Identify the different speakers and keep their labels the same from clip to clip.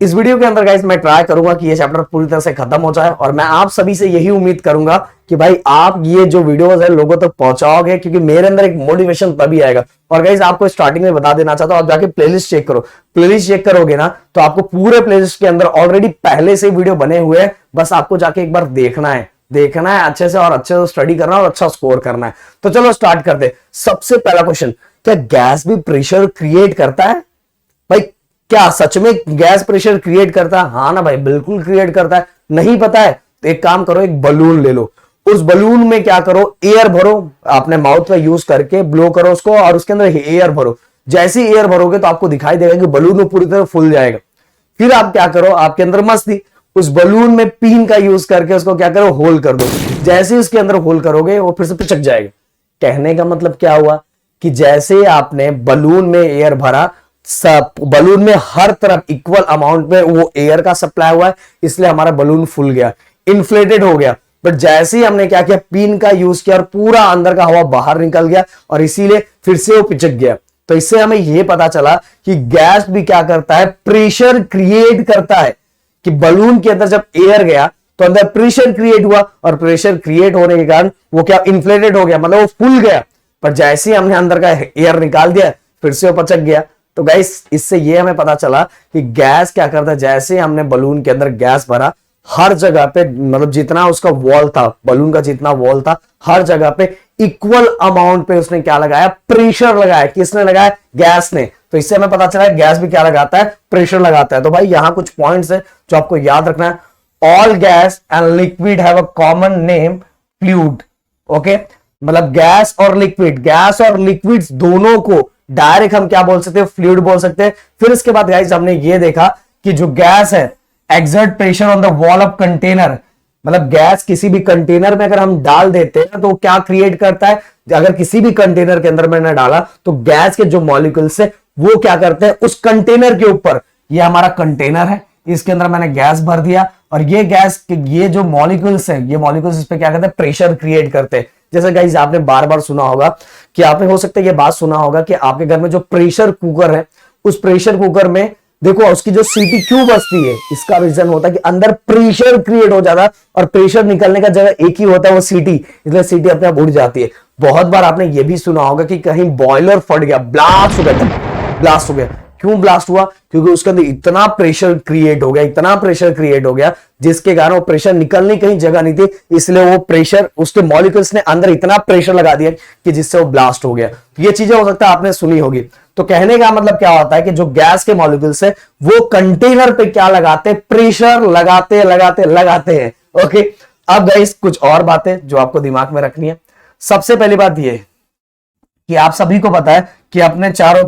Speaker 1: इस वीडियो के अंदर गाइस मैं ट्राई करूंगा कि ये चैप्टर पूरी तरह से खत्म हो जाए और मैं आप सभी से यही उम्मीद करूंगा कि भाई आप ये जो वीडियोस है लोगों तक पहुंचाओगे, क्योंकि मेरे अंदर एक मोटिवेशन तभी आएगा। और गाइस आपको स्टार्टिंग में बता देना चाहता हूं, आप जाके प्लेलिस्ट चेक करो। प्लेलिस्ट चेक करोगे ना तो आपको पूरे प्लेलिस्ट के अंदर ऑलरेडी पहले से वीडियो बने हुए हैं, बस आपको जाके एक बार देखना है अच्छे से, और अच्छे से स्टडी करना और अच्छा स्कोर करना है। तो चलो स्टार्ट करते। सबसे पहला क्वेश्चन, क्या गैस भी प्रेशर क्रिएट करता है? भाई क्या सच में गैस प्रेशर क्रिएट करता है? हाँ ना भाई, बिल्कुल क्रिएट करता है। नहीं पता है तो एक काम करो, एक बलून ले लो, उस बलून में क्या करो, एयर भरो, अपने माउथ का यूज करके ब्लो करो उसको और उसके अंदर एयर भरो। जैसे ही एयर भरोगे तो आपको दिखाई देगा कि बलून पूरी तरह फुल जाएगा। फिर आप क्या करो, आपके अंदर मस्ती, उस बलून में पिन का यूज करके उसको क्या करो, होल कर दो। जैसे ही उसके अंदर होल करोगे वो फिर से पिचक जाएगा। कहने का मतलब क्या हुआ कि जैसे आपने बलून में एयर भरा, बलून में हर तरफ इक्वल अमाउंट में वो एयर का सप्लाई हुआ है, इसलिए हमारा बलून फुल गया, इन्फ्लेटेड हो गया। बट जैसे ही हमने क्या किया, पिन का यूज किया और पूरा अंदर का हवा बाहर निकल गया और इसीलिए फिर से वो पिचक गया। तो इससे हमें यह पता चला कि गैस भी क्या करता है, प्रेशर क्रिएट करता है। कि बलून के अंदर जब एयर गया तो अंदर प्रेशर क्रिएट हुआ और प्रेशर क्रिएट होने के कारण वो क्या, इन्फ्लेटेड हो गया, मतलब वो फूल गया। पर जैसे ही हमने अंदर का एयर निकाल दिया फिर से वो पचक गया। तो गाइस इससे ये हमें पता चला कि गैस क्या करता है, जैसे हमने बलून के अंदर गैस भरा, हर जगह पे मतलब जितना उसका वॉल था, बलून का जितना वॉल था, हर जगह पे इक्वल अमाउंट पे उसने क्या लगाया, प्रेशर लगाया। किसने लगाया? गैस ने। तो इससे हमें पता चला गैस भी क्या लगाता है, प्रेशर लगाता है। तो भाई यहां कुछ पॉइंट्स है जो आपको याद रखना है। All gas and liquid have a common name, fluid. Okay, मतलब गैस और लिक्विड्स दोनों को डायरेक्ट हम क्या बोल सकते हैं, फ्लूइड बोल सकते हैं। फिर इसके बाद गाइस हमने ये देखा कि जो गैस है, exert pressure on the wall of container, मतलब गैस किसी भी कंटेनर में अगर हम डाल देते हैं तो क्या क्रिएट करता है, अगर किसी भी कंटेनर के अंदर मैंने डाला तो गैस के जो मॉलिक्यूल्स है वो क्या करते हैं, उस कंटेनर के ऊपर, ये हमारा कंटेनर है, इसके अंदर मैंने गैस भर दिया और ये गैस के ये जो मॉलिक्यूल्स है, ये मॉलिक्यूल्स इस पे क्या करते हैं, प्रेशर क्रिएट करते हैं। जैसे गाइस आपने बार बार सुना होगा कि आपने हो सकता है ये बात सुना होगा कि आपके घर में जो प्रेशर कुकर है, उस प्रेशर कुकर में देखो उसकी जो सीटी क्यों बजती है, इसका रीजन होता है कि अंदर प्रेशर क्रिएट हो जाता है और प्रेशर निकलने का जगह एक ही होता है, वो सीटी, इसलिए सीटी अपने आप उड़ जाती है। बहुत बार आपने ये भी सुना होगा कि कहीं बॉयलर फट गया, ब्लास्ट हो गया। क्यों ब्लास्ट हुआ? क्योंकि उसके अंदर इतना प्रेशर क्रिएट हो गया जिसके कारण वो प्रेशर निकलने कहीं जगह नहीं थी, इसलिए वो प्रेशर उसके मॉलिक्यूल्स ने अंदर इतना प्रेशर लगा दिया कि जिससे वो ब्लास्ट हो गया। ये चीजें हो सकता है आपने सुनी होगी। तो कहने का मतलब क्या होता है कि जो गैस के मॉलिक्यूल्स है वो कंटेनर पे क्या लगाते, प्रेशर लगाते हैं। ओके, अब गाइस कुछ और बातें जो आपको दिमाग में रखनी है। सबसे पहली बात ये कि आप सभी को पता है कि अपने चारों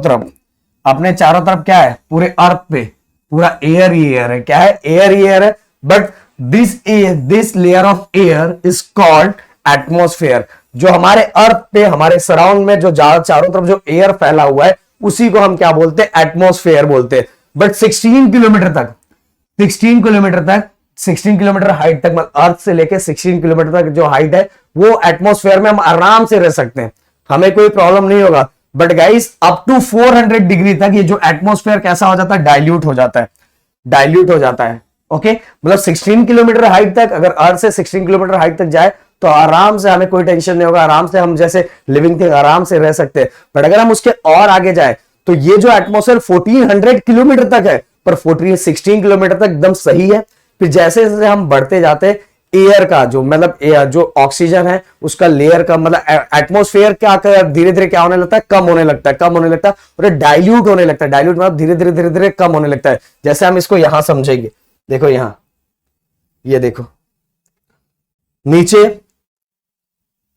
Speaker 1: तरफ क्या है, पूरे अर्थ पे पूरा एयर ही एयर है। क्या है? एयर ही एयर है। But this layer of air is called atmosphere. जो हमारे अर्थ पे, हमारे सराउंड में जो चारों तरफ जो एयर फैला हुआ है उसी को हम क्या बोलते हैं, एटमॉस्फेयर बोलते हैं। बट 16 किलोमीटर हाइट तक, मतलब अर्थ से लेकर 16 किलोमीटर तक जो हाइट है वो एटमॉस्फेयर में हम आराम से रह सकते हैं, हमें कोई प्रॉब्लम नहीं होगा। But guys up to 400 degree तक ये जो एटमॉस्फेयर कैसा हो जाता है, डाइल्यूट हो जाता है। ओके, मतलब 16 किलोमीटर हाइट तक, अगर अर्थ से 16 किलोमीटर हाइट तक जाए तो आराम से हमें कोई टेंशन नहीं होगा, आराम से हम जैसे लिविंग थिंग आराम से रह सकते हैं। बट अगर हम उसके और आगे जाए तो ये जो एटमॉस्फेयर 1400 किलोमीटर तक है, पर 16 किलोमीटर तक एकदम सही है। फिर जैसे जैसे हम बढ़ते जाते हैं, एयर का जो मतलब जो ऑक्सीजन है उसका लेयर का मतलब एटमॉस्फेयर क्या धीरे धीरे क्या होने लगता है, कम होने लगता है और डाइल्यूट होने लगता है। डाइल्यूट मतलब धीरे धीरे कम होने लगता है। जैसे हम इसको यहां समझेंगे, देखो यहां, ये देखो नीचे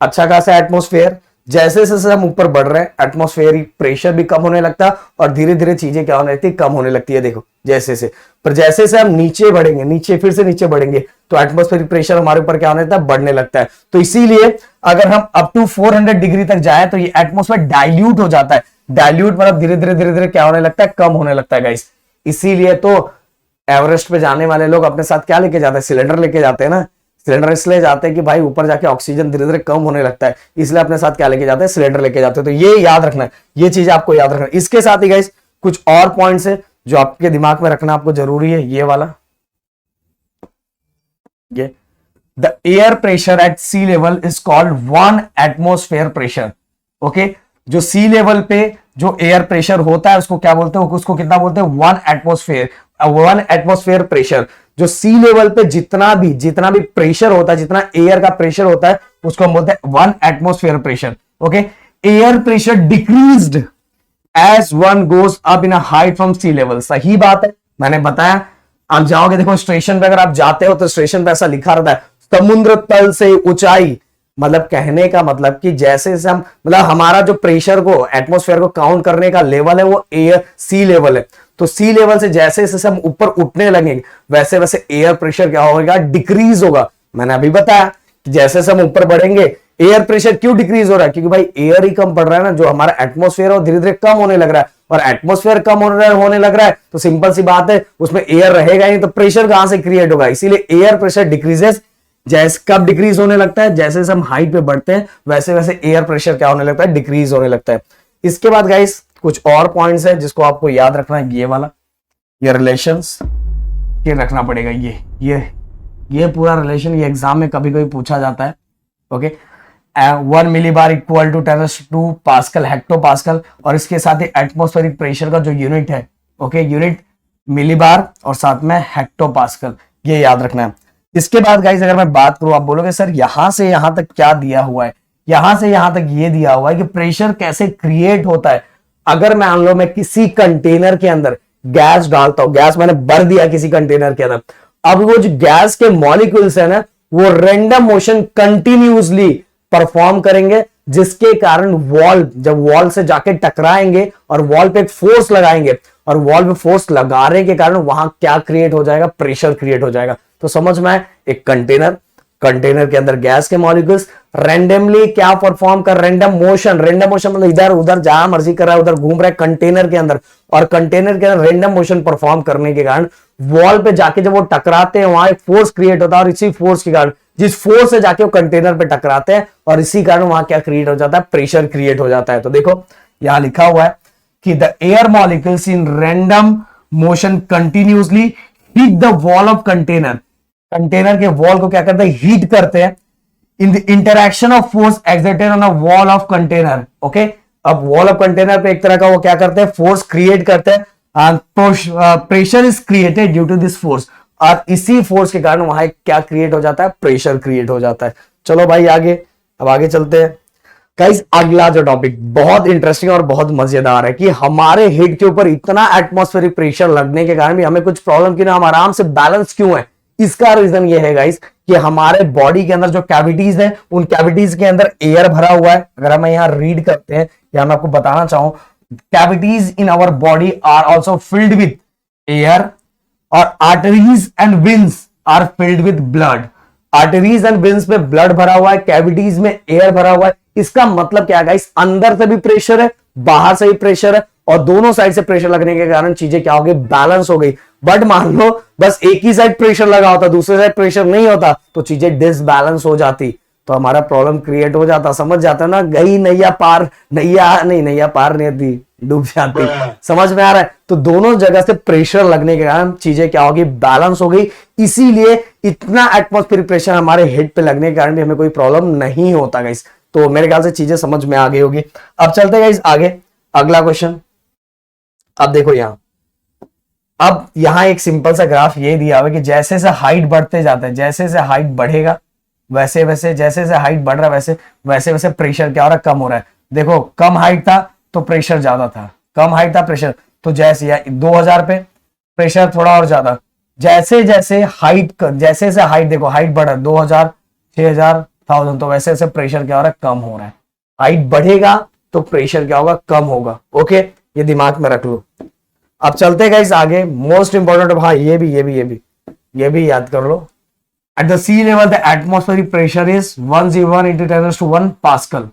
Speaker 1: अच्छा खासा एटमॉस्फेयर, जैसे जैसे हम ऊपर बढ़ रहे हैं एटमॉस्फेयर प्रेशर भी कम होने लगता है और धीरे धीरे चीजें क्या होने लगती है, कम होने लगती है। देखो जैसे पर जैसे हम नीचे बढ़ेंगे, फिर से नीचे बढ़ेंगे तो एटमॉस्फेयर प्रेशर हमारे ऊपर क्या होने लगता है, बढ़ने लगता है। तो इसीलिए अगर हम अप टू 400 डिग्री तक जाए तो ये एटमॉस्फेयर डाइल्यूट हो जाता है। डाइल्यूट मतलब धीरे धीरे क्या होने लगता है, कम होने लगता है गाइस। इसीलिए तो एवरेस्ट पे जाने वाले लोग अपने साथ क्या लेके जाते हैं, सिलेंडर लेके जाते हैं ना। सिलेंडर इसलिए जाते हैं कि भाई ऊपर जाके ऑक्सीजन धीरे धीरे कम होने लगता है, इसलिए अपने साथ क्या लेके जाते हैं, सिलेंडर लेके जाते हैं। तो ये याद रखना है, ये चीज आपको याद रखना है। इसके साथ ही गाइस कुछ और पॉइंट्स है जो आपके दिमाग में रखना आपको जरूरी है, ये वाला, ये the air pressure at sea level is called 1 atmosphere pressure. Okay, जो सी लेवल पे जो एयर प्रेशर होता है उसको क्या बोलते हैं, उसको कितना बोलते हैं, 1 एटमॉस्फेयर। 1 एटमॉस्फेयर प्रेशर, जो सी लेवल पे जितना भी प्रेशर होता है, जितना एयर का प्रेशर होता है, उसको हम बोलते हैं 1 atmosphere pressure. Okay, air pressure decreased as one goes up in height from sea level. सही बात है, मैंने बताया। आप जाओगे, देखो स्टेशन पे अगर आप जाते हो तो स्टेशन पे ऐसा लिखा रहता है समुद्र तल से ऊंचाई। मतलब कहने का मतलब कि जैसे जैसे हम, मतलब हमारा जो प्रेशर को, एटमॉस्फेयर को काउंट करने का लेवल है वो एयर सी लेवल है। तो सी लेवल से जैसे जैसे हम ऊपर उठने लगेंगे वैसे वैसे एयर प्रेशर क्या होगा, डिक्रीज होगा। मैंने अभी बताया कि जैसे जैसे हम ऊपर बढ़ेंगे, एयर प्रेशर क्यों डिक्रीज हो रहा है, क्योंकि भाई एयर ही कम पड़ रहा है ना, जो हमारा एटमॉस्फेयर है वो धीरे धीरे कम होने लग रहा है। और एटमॉस्फेयर कम होने लग रहा है तो सिंपल सी बात है, उसमें एयर रहेगा ही, तो प्रेशर कहां से क्रिएट होगा। इसीलिए एयर प्रेशर डिक्रीजेस। जैसे कब डिक्रीज होने लगता है, जैसे जैसे हम हाइट पे बढ़ते हैं वैसे वैसे एयर प्रेशर क्या होने लगता है, डिक्रीज होने लगता है। इसके बाद गाइस कुछ और पॉइंट्स है जिसको आपको याद रखना है, ये वाला, ये रिलेशंस ये रखना पड़ेगा। ये पूरा रिलेशन, ये एग्जाम में कभी कभी पूछा जाता है। Okay, 1 millibar equal to 10⁻² pascal, hectopascal, और इसके साथ ही एटमॉस्फेरिक प्रेशर का जो यूनिट है, ओके, यूनिट मिलीबार और साथ में हेक्टोपास्कल, ये याद रखना है। इसके बाद गाइस अगर मैं बात करूं, आप बोलोगे सर यहां से यहां तक क्या दिया हुआ है, यहां से यहां तक ये दिया हुआ है कि प्रेशर कैसे क्रिएट होता है। अगर मान लो मैं किसी कंटेनर के अंदर गैस डालता हूं, गैस मैंने भर दिया किसी कंटेनर के अंदर, अब वो जो गैस के मॉलिक्यूल्स है ना, वो रैंडम मोशन कंटिन्यूसली परफॉर्म करेंगे, जिसके कारण वॉल, जब वॉल से जाके टकराएंगे और वॉल पे एक फोर्स लगाएंगे, और वॉल पे फोर्स लगाने के कारण वहां क्या क्रिएट हो जाएगा, प्रेशर क्रिएट हो जाएगा। तो समझ में आए, एक कंटेनर के अंदर गैस के मॉलिक्यूल्स रैंडमली क्या परफॉर्म कर, रैंडम मोशन मतलब इधर उधर जहां मर्जी कर रहा है उधर घूम रहा है कंटेनर के अंदर, और कंटेनर के अंदर रैंडम मोशन परफॉर्म करने के कारण वॉल पे जाके जब वो टकराते हैं वहां एक फोर्स क्रिएट होता है, और इसी फोर्स के कारण, जिस फोर्स से जाके वो कंटेनर पे टकराते हैं, और इसी कारण वहां क्या क्रिएट हो जाता है, प्रेशर क्रिएट हो जाता है। तो देखो यहां लिखा हुआ है कि the air molecules in random motion continuously heat the wall of container के वॉल को क्या करते हैं, हीट करते हैं in the interaction of force exerted on the wall of container. Okay, अब वॉल ऑफ कंटेनर पे एक तरह का वो क्या करते हैं, फोर्स क्रिएट करते हैं, pressure is created due to this force, और इसी फोर्स के कारण वहां क्या क्रिएट हो जाता है, प्रेशर क्रिएट हो जाता है। चलो भाई आगे, अब आगे चलते हैं गाइस। अगला जो टॉपिक बहुत इंटरेस्टिंग और बहुत मजेदार है कि हमारे हेड के ऊपर इतना एटमॉस्फेरिक प्रेशर लगने के कारण भी हमें कुछ प्रॉब्लम क्यों ना, हम आराम से बैलेंस क्यों है। इसका रीजन ये है गाइस कि हमारे बॉडी के अंदर जो कैविटीज है, उन कैविटीज के अंदर एयर भरा हुआ है। अगर हम यहां रीड करते हैं, या मैं आपको बताना चाहूं, cavities in our body are also filled with air, और arteries and veins are filled with blood. Arteries and veins में ब्लड भरा हुआ है, कैविटीज में एयर भरा हुआ है। इसका मतलब क्या है गाइस, अंदर से भी प्रेशर है, बाहर से भी प्रेशर है, और दोनों साइड से प्रेशर लगने के कारण चीजें क्या हो गई, बैलेंस हो गई। बट मान लो बस एक ही साइड प्रेशर लगा होता, दूसरे साइड प्रेशर नहीं होता, तो चीजें डिसबैलेंस हो जाती, तो हमारा प्रॉब्लम क्रिएट हो जाता। समझ जाता ना, गई नैया पार, नैया पार नहीं आती, डूब जाती। समझ में आ रहा है। तो दोनों जगह से प्रेशर लगने के कारण चीजें क्या होगी, बैलेंस हो गई। इसीलिए इतना एटमॉस्फेरिक प्रेशर हमारे हेड पे लगने के कारण भी हमें कोई प्रॉब्लम नहीं होता गाइस। तो मेरे ख्याल से चीजें समझ में आ गई होगी। अब चलते हैं गाइस आगे, अगला क्वेश्चन। अब देखो यहां एक सिंपल सा ग्राफ ये दिया हुआ है कि जैसे जैसे हाइट बढ़ते जाते हैं, जैसे जैसे हाइट बढ़ेगा वैसे वैसे, जैसे जैसे हाइट बढ़ रहा है वैसे वैसे प्रेशर क्या हो रहा है, कम हो रहा है। देखो कम हाइट था तो प्रेशर ज्यादा था, कम हाइट था प्रेशर, तो जैसे 2000 पे प्रेशर थोड़ा और ज्यादा, जैसे जैसे हाइट देखो हाइट बढ़ा 2000, 6000, 1000, तो वैसे वैसे प्रेशर क्या हो रहा है, कम हो रहा है। हाइट बढ़ेगा तो प्रेशर क्या होगा, कम होगा। ओके, ये दिमाग में रख लो। अब चलते गाइस आगे, मोस्ट इंपॉर्टेंट, हाँ ये भी याद कर लो। At the sea level the atmospheric pressure is 101 into 10⁻1 pascal.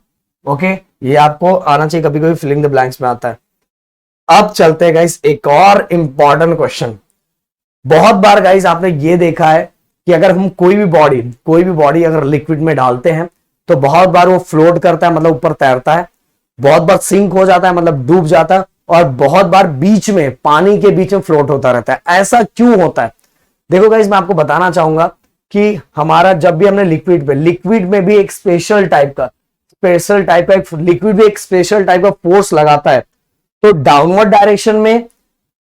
Speaker 1: Okay, ये आपको आना चाहिए, कभी कभी फिलिंग द ब्लैंक्स में आता है। अब चलते गाइस एक और इंपॉर्टेंट क्वेश्चन। बहुत बार गाइस आपने ये देखा है कि अगर हम कोई भी बॉडी अगर लिक्विड में डालते हैं तो बहुत बार वो फ्लोट करता है, मतलब ऊपर तैरता है, बहुत बार सिंक हो जाता है, मतलब डूब जाता है, और बहुत बार बीच में, पानी के बीच में फ्लोट होता रहता है। ऐसा क्यों होता है? देखो गाइस, मैं आपको बताना चाहूंगा कि हमारा जब भी हमने लिक्विड में भी एक स्पेशल टाइप का लिक्विड भी एक स्पेशल टाइप का फोर्स लगाता है। तो डाउनवर्ड डायरेक्शन में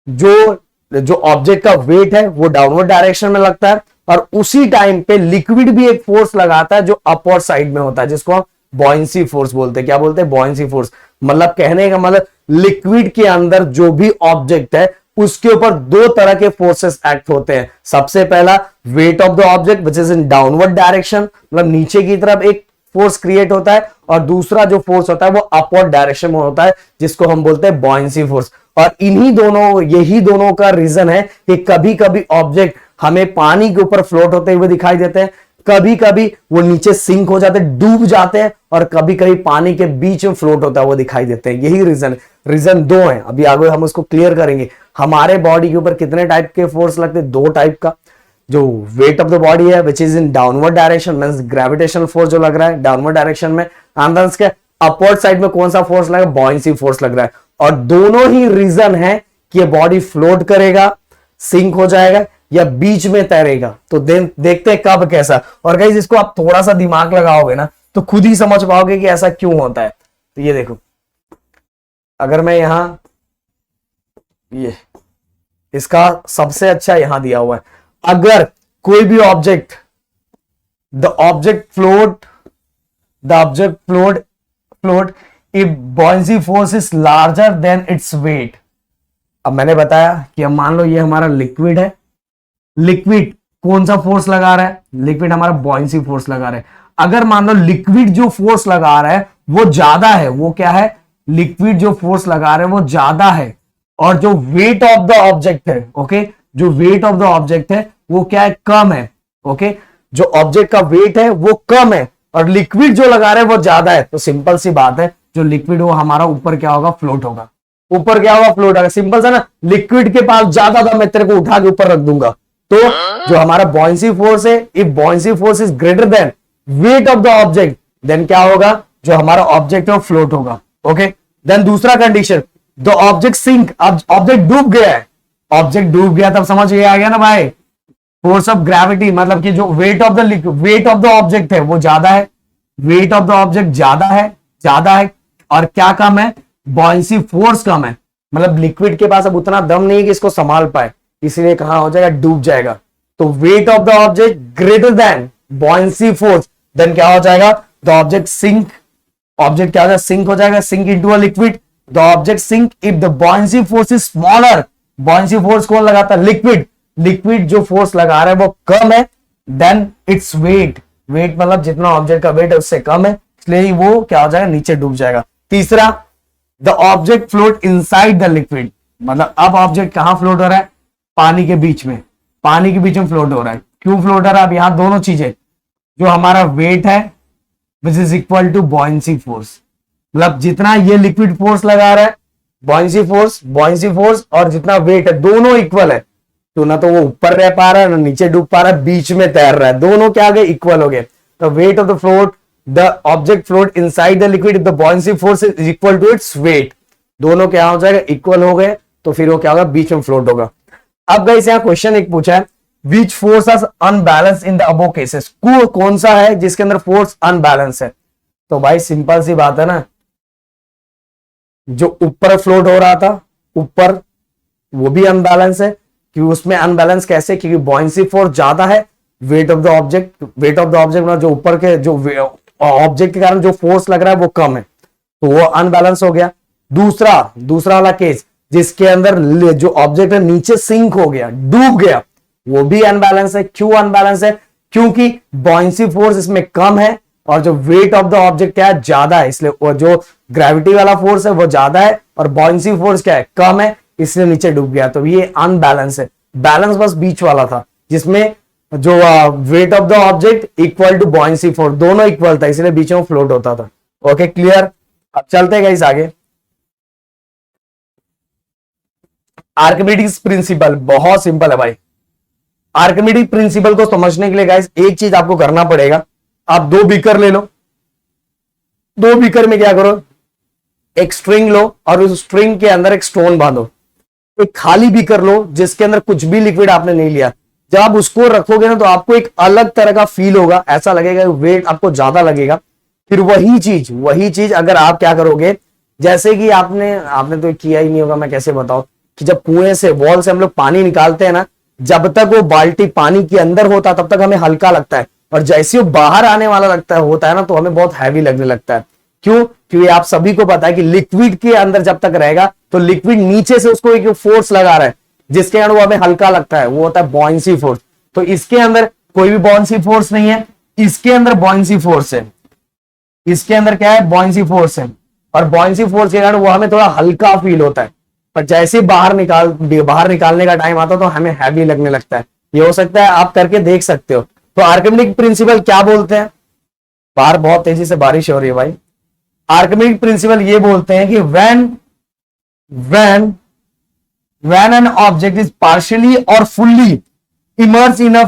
Speaker 1: जो ऑब्जेक्ट का वेट है वो डाउनवर्ड डायरेक्शन में लगता है, और उसी टाइम पे लिक्विड भी एक फोर्स लगाता है जो अपवर्ड साइड में होता है, जिसको हम बॉयंसी फोर्स बोलते हैं। क्या बोलते हैं? Buoyancy force. मतलब कहने का मतलब लिक्विड के अंदर जो भी ऑब्जेक्ट है उसके ऊपर दो तरह के फोर्सेस एक्ट होते हैं। सबसे पहला wait of the object which is in downward direction, मतलब नीचे की तरफ एक फोर्स क्रिएट होता है, और दूसरा जो फोर्स होता है वो अपवर्ड डायरेक्शन में होता है, जिसको हम बोलते हैं बॉयंसी फोर्स। और यही दोनों का रीजन है कि कभी कभी ऑब्जेक्ट हमें पानी के ऊपर फ्लोट होते हुए दिखाई देते हैं, कभी कभी वो नीचे सिंक हो जाते हैं, डूब जाते हैं, और कभी कभी पानी के बीच में फ्लोट होता है वो दिखाई देते हैं। यही रीजन दो है। अभी आगे हम उसको क्लियर करेंगे। हमारे बॉडी के ऊपर कितने टाइप के फोर्स लगते हैं? दो टाइप का। जो वेट ऑफ द बॉडी है which is in downward direction, means gravitational force जो लग रहा है डाउनवर्ड डायरेक्शन में, एंड के अपवर्ड साइड में कौन सा फोर्स लगा? बॉयंसी फोर्स लग रहा है। और दोनों ही रीजन है कि बॉडी फ्लोट करेगा, सिंक हो जाएगा, या बीच में तैरेगा। तो देखते हैं कब कैसा। और गाइस, इसको आप थोड़ा सा दिमाग लगाओगे ना तो खुद ही समझ पाओगे कि ऐसा क्यों होता है। तो ये देखो, अगर मैं यहां, ये इसका सबसे अच्छा यहां दिया हुआ है, अगर कोई भी object the object float if buoyancy force is larger than its weight. अब मैंने बताया कि अब मान लो ये हमारा लिक्विड है, लिक्विड कौन सा फोर्स लगा रहा है? लिक्विड हमारा बॉयंसी फोर्स लगा रहा है। अगर मान लो लिक्विड जो फोर्स लगा रहा है वो ज्यादा है, वो क्या है? लिक्विड जो फोर्स लगा रहा है वो ज्यादा है, और जो वेट ऑफ द ऑब्जेक्ट है, ओके, जो वेट ऑफ द ऑब्जेक्ट है वो क्या है? कम है। ओके, जो ऑब्जेक्ट का वेट है वो कम है, और लिक्विड जो लगा रहे हैं वो ज्यादा है। तो सिंपल सी बात है, जो लिक्विड वो हमारा ऊपर क्या होगा? फ्लोट होगा। ऊपर क्या होगा? फ्लोट होगा। सिंपल सा ना, लिक्विड के पास ज्यादा था, मैं तेरे को उठा के ऊपर रख दूंगा। तो जो हमारा बॉयंसी फोर्स है, if buoyancy force is greater than weight of the object, then क्या होगा? जो हमारा ऑब्जेक्ट है वो फ्लोट होगा। ओके, देन दूसरा condition, the object sink, object डूब गया है, ऑब्जेक्ट डूब गया, तब समझ आ गया ना भाई, फोर्स ऑफ ग्रेविटी, मतलब कि जो वेट ऑफ द ऑब्जेक्ट है वो ज्यादा है, वेट ऑफ द ऑब्जेक्ट ज्यादा है, और क्या कम है? बॉयंसी फोर्स कम है। मतलब लिक्विड के पास अब उतना दम नहीं है कि इसको संभाल पाए, इसलिए कहां हो जाएगा? डूब जाएगा। तो weight of the object greater than buoyancy force, then क्या हो जाएगा? द ऑब्जेक्ट सिंक, ऑब्जेक्ट क्या हो जाएगा? सिंक हो जाएगा, sink into a liquid. The object sink if the buoyancy force is smaller. Buoyancy force कौन लगाता है? लिक्विड जो फोर्स लगा रहा है वो कम है, देन इट्स वेट मतलब जितना ऑब्जेक्ट का वेट है उससे कम है, इसलिए वो क्या हो जाएगा? नीचे डूब जाएगा। तीसरा, the object float inside the liquid, मतलब अब ऑब्जेक्ट कहां फ्लोट हो रहा है? पानी के बीच में फ्लोट हो रहा है। क्यों फ्लोट हो रहा है? अब यहां दोनों चीजें, जो हमारा वेट है which is equal to buoyancy force, मतलब जितना ये लिक्विड फोर्स लगा रहा है, बॉयंसी फोर्स और जितना वेट है दोनों इक्वल है। तो ना तो वो ऊपर रह पा रहा है ना नीचे डूब पा रहा है, बीच में तैर रहा है, दोनों क्या आ गए? इक्वल हो गए। तो weight of the float, the object float inside the liquid if the buoyancy force is equal to its weight, दोनों क्या हो जाएगा? इक्वल हो गए। तो फिर वो क्या होगा? बीच में फ्लोट होगा। अब गाइस यहां क्वेश्चन एक पूछा है, which force are unbalance in the above cases, कौन सा है जिसके अंदर फोर्स अनबैलेंस है? तो भाई सिंपल सी बात है ना, जो ऊपर फ्लोट हो रहा था ऊपर, वो भी अनबैलेंस है। कि उसमें अनबैलेंस कैसे? क्योंकि बॉयंसी फोर्स ज्यादा है, वेट ऑफ द ऑब्जेक्ट मतलब जो ऊपर के जो ऑब्जेक्ट के कारण जो फोर्स लग रहा है वो कम है, तो वो अनबैलेंस हो गया। दूसरा वाला केस जिसके अंदर जो ऑब्जेक्ट है नीचे सिंक हो गया, डूब गया, वो भी अनबैलेंस है। क्यों अनबैलेंस है? क्योंकि बॉयंसी फोर्स इसमें कम है और जो वेट ऑफ द ऑब्जेक्ट क्या है? ज्यादा है, इसलिए जो ग्रेविटी वाला फोर्स है वो ज्यादा है और बॉयंसी फोर्स क्या है? कम है, इसलिए नीचे डूब गया। तो ये अनबैलेंस है। बैलेंस बस बीच वाला था जिसमें जो weight of the object equal to buoyancy force, दोनों इक्वल था, इसलिए बीच में फ्लोट होता था। Okay, clear? अब चलते गए इस आगे। आर्किमिडीज प्रिंसिपल बहुत सिंपल है भाई। आर्किमिडीज प्रिंसिपल को समझने के लिए गाइस एक चीज आपको करना पड़ेगा। आप दो बीकर ले लो, दो बीकर में क्या करो? एक स्ट्रिंग लो और उस स्ट्रिंग के अंदर एक स्टोन बांधो, एक खाली बीकर लो जिसके अंदर कुछ भी लिक्विड आपने नहीं लिया। जब आप उसको रखोगे ना तो आपको एक अलग तरह का फील होगा, ऐसा लगेगा वेट आपको ज्यादा लगेगा। फिर वही चीज अगर आप क्या करोगे, जैसे कि आपने तो किया ही नहीं होगा, मैं कैसे बताऊं कि जब कुएं से वॉल से हम लोग पानी निकालते हैं ना, जब तक वो बाल्टी पानी के अंदर होता है तब तक हमें हल्का लगता है, और जैसे वो बाहर आने वाला होता है ना तो हमें बहुत हैवी लगने लगता है। क्यों? क्योंकि आप सभी को पता है कि लिक्विड के अंदर जब तक रहेगा तो लिक्विड नीचे से उसको एक फोर्स लगा रहा है जिसके अंदर वो हमें हल्का लगता है, वो होता है बॉयंसी फोर्स। तो इसके अंदर कोई भी बॉयंसी फोर्स नहीं है, इसके अंदर बॉयंसी फोर्स है। इसके अंदर क्या है? बॉयंसी फोर्स है, और बॉयंसी फोर्स के कारण वो हमें थोड़ा हल्का फील होता है, पर जैसे बाहर निकालने का टाइम आता है तो हमें हैवी लगने लगता है। ये हो सकता है आप करके देख सकते हो। तो आर्किमिडीज प्रिंसिपल क्या बोलते हैं? बाहर बहुत तेजी से बारिश हो रही है भाई। आर्किमिडीज प्रिंसिपल ये बोलते हैं कि when an object is partially or fully immersed in a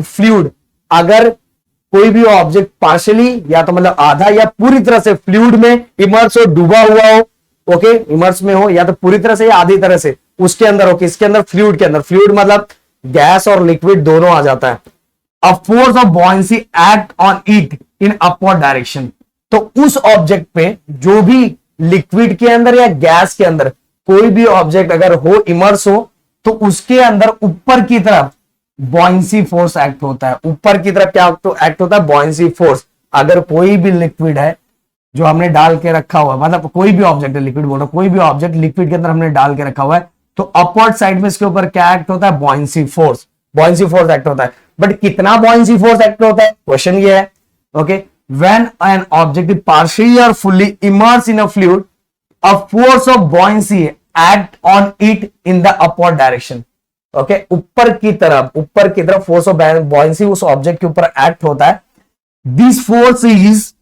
Speaker 1: fluid, अगर कोई भी ऑब्जेक्ट पार्शियली या तो मतलब आधा या पूरी तरह से फ्लूइड में इमर्स हो, डूबा हुआ हो, ओके, इमर्स में हो या तो पूरी तरह से या आधी तरह से उसके अंदर हो, किसके अंदर? फ्लूइड के अंदर। फ्लूइड मतलब गैस और लिक्विड दोनों आ जाता है। A force of buoyancy act on it in upward direction, तो उस ऑब्जेक्ट पे जो भी लिक्विड के अंदर या गैस के अंदर कोई भी ऑब्जेक्ट अगर हो, इमर्स हो, तो उसके अंदर ऊपर की तरफ बॉयंसी फोर्स एक्ट होता है। ऊपर की तरफ क्या एक्ट होता है? Buoyancy force. अगर कोई भी लिक्विड है जो हमने डाल के रखा हुआ है, मतलब कोई भी ऑब्जेक्ट है, लिक्विड बोल रहा, कोई भी ऑब्जेक्ट लिक्विड के अंदर हमने डाल के रखा हुआ है, तो अपवर्ड साइड में इसके ऊपर क्या एक्ट होता है? Buoyancy force. Buoyancy force act होता है। बट कितना बॉयंसी फोर्स एक्ट होता है, क्वेश्चन ये है। Okay, when an object is partially और fully immerse in a fluid, a force of buoyancy act on it in the upward direction. Okay, ऊपर की तरफ फोर्स ऑफ buoyancy उस ऑब्जेक्ट के ऊपर एक्ट होता है। This force is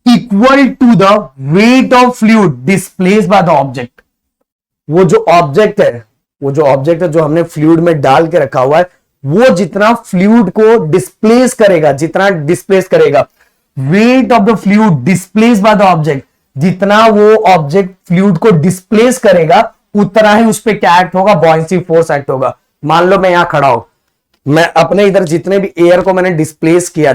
Speaker 1: equal to the weight of fluid displaced by the object. वो जो ऑब्जेक्ट है जो हमने फ्लूइड में डाल के रखा हुआ है, वो जितना फ्लूइड को डिस्प्लेस करेगा, wait of the fluid displaced by the object, जितना वो ऑब्जेक्ट फ्लूइड को डिस्प्लेस करेगा उतना ही उस पे क्या एक्ट होगा? बॉयंसी फोर्स एक्ट होगा। मान लो मैं यहां खड़ा हूं, मैं अपने इधर जितने भी एयर को मैंने डिस्प्लेस किया,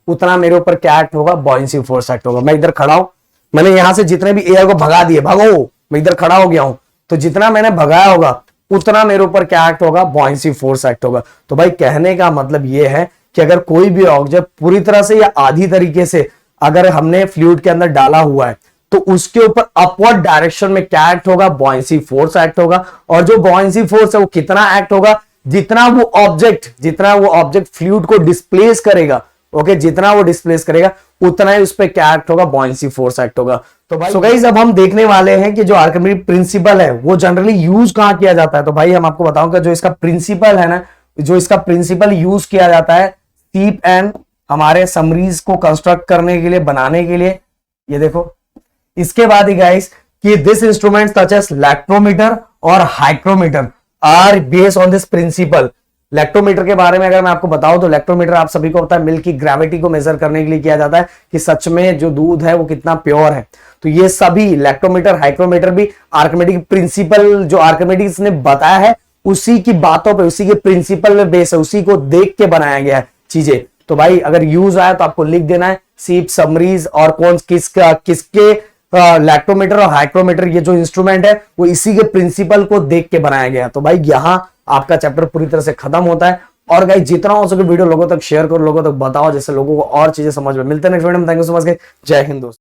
Speaker 1: उतना मेरे ऊपर क्या एक्ट होगा? बॉयंसी फोर्स एक्ट होगा। मैं इधर खड़ा हूं, मैंने यहां से जितने भी एयर को भगा दिए, भागो, मैं इधर खड़ा हो गया हूं, तो जितना मैंने भगाया होगा उतना मेरे ऊपर क्या एक्ट होगा? बॉयंसी फोर्स एक्ट होगा। तो भाई कहने का मतलब यह है कि अगर कोई भी ऑब्जेक्ट पूरी तरह से या आधी तरीके से अगर हमने फ्लूइड के अंदर डाला हुआ है तो उसके ऊपर अपवर्ड डायरेक्शन में क्या एक्ट होगा? बॉयंसी फोर्स एक्ट होगा। और जो बॉयंसी फोर्स है वो कितना एक्ट होगा? जितना वो ऑब्जेक्ट फ्लूइड को डिस्प्लेस करेगा, ओके, जितना वो डिस्प्लेस करेगा उतना ही उस पर क्या एक्ट होगा? बॉयंसी फोर्स एक्ट होगा। तो भाई सो गाइस अब हम देखने वाले हैं कि जो आर्किमिडीज प्रिंसिपल है वो जनरली यूज कहां किया जाता है। तो भाई हम आपको बताऊंगा जो इसका प्रिंसिपल है ना, जो इसका प्रिंसिपल यूज किया जाता है सीप एंड हमारे समरीज को कंस्ट्रक्ट करने के लिए, बनाने के लिए। ये देखो, इसके बाद ही गाइस कि this instrument such as lactometer और hygrometer are based on this principle. Lactometer के बारे में अगर मैं आपको बताऊं तो लैक्टोमीटर आप सभी को पता है मिल्क की ग्रेविटी को मेजर करने के लिए किया जाता है कि सच में जो दूध है वो कितना प्योर है। तो ये सभी लैक्टोमीटर, हाइग्रोमीटर भी आर्किमिडीज प्रिंसिपल जो आर्किमिडीज ने बताया है उसी की बातों पे, उसी के प्रिंसिपल में बेस है, उसी को देख के बनाया गया है चीजें। तो भाई अगर यूज आया तो आपको लिख देना है सीप, समरीज और किसके लैक्टोमीटर और हाइग्रोमीटर, ये जो इंस्ट्रूमेंट है वो इसी के प्रिंसिपल को देख के बनाया गया। तो भाई यहां आपका चैप्टर पूरी तरह से खत्म होता है। और गाइस जितना हो सके वीडियो लोगों तक शेयर करो, लोगों तक बताओ, जैसे लोगों को और चीजें समझ में। मिलते हैं नेक्स्ट वीडियो में। थैंक यू सो मच, जय हिंद दोस्तों।